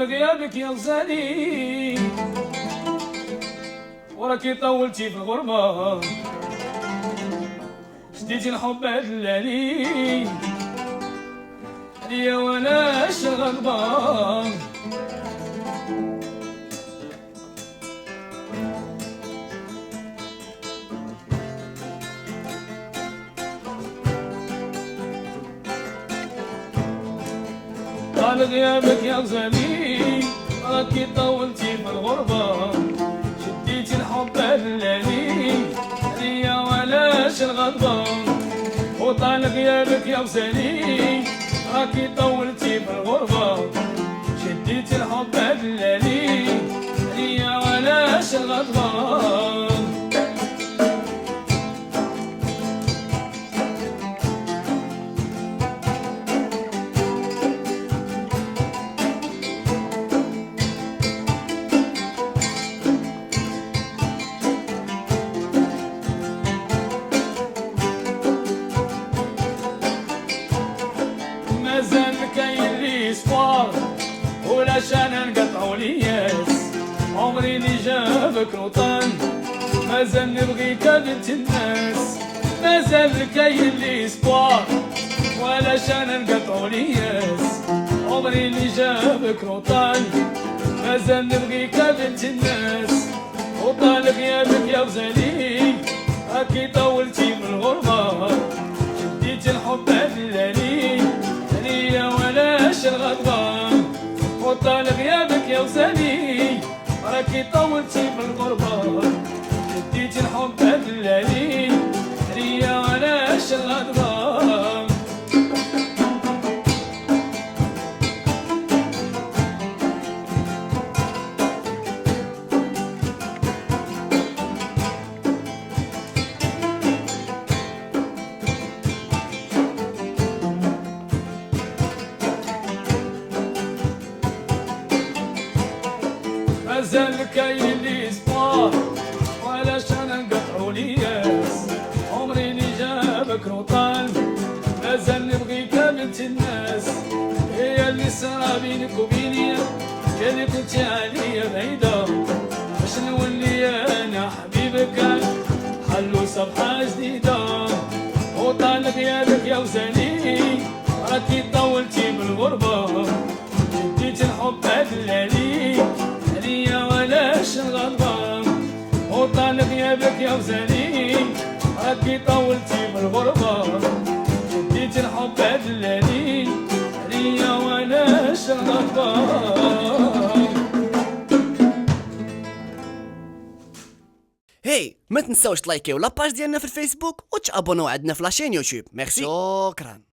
وطال غيابك يا غزالي وراكي طولتي في الغربة شديتي الحب دلالي ليا ولاش الغضبة طال غيابك يا غزالي راكي طولتي في الغربة شديتي الحب دلالي ليا ولاش الغضبة وطال غيابك يا غزالي راكي طولتي في الغربة شديتي الحب دلالي ليا ولاش الغضبة مازال كاين لي اسبوار ولا شان نقطعو لياس عمري اللي جابك وطن مازال نبغيك بنت الناس مازال كاين لي اسبوار ولا شان نقطعو لياس عمري اللي جابك وطن مازال نبغيك بنت الناس وطال غيابك يا غزالي راكي طولتي من الغربة شديتي الحب دلالي ليا ولاش الغضبة وطال غيابك يا غزالي راكي طولتي في الغربة شديتي الحب دلالي ليا ولاش الغضبة مازال كاين لي اسبوار ولا شان نقطعو لياس عمري اللي جابك وطال مازال نبغيك بنت الناس هي اللي صرا بينك وبيني يا اللي كنتي عليا بعيدة باش نولي انا حبيبك حلو صفحة جديدة وطال غيابك يا غزالي راكي طولتي بالغربة شديتي الحب دلالي ليا ولاش الغضبة وطال غيابك يا غزالي راكي طولتي بالغربة شديتي الحب دلالي ليا ولاش الغضبة. هاي ما تنساوش تلايكيو لاباج ديالنا في الفيسبوك وتابوناو عندنا في لاشين يوتيوب. ميرسي، شكرا.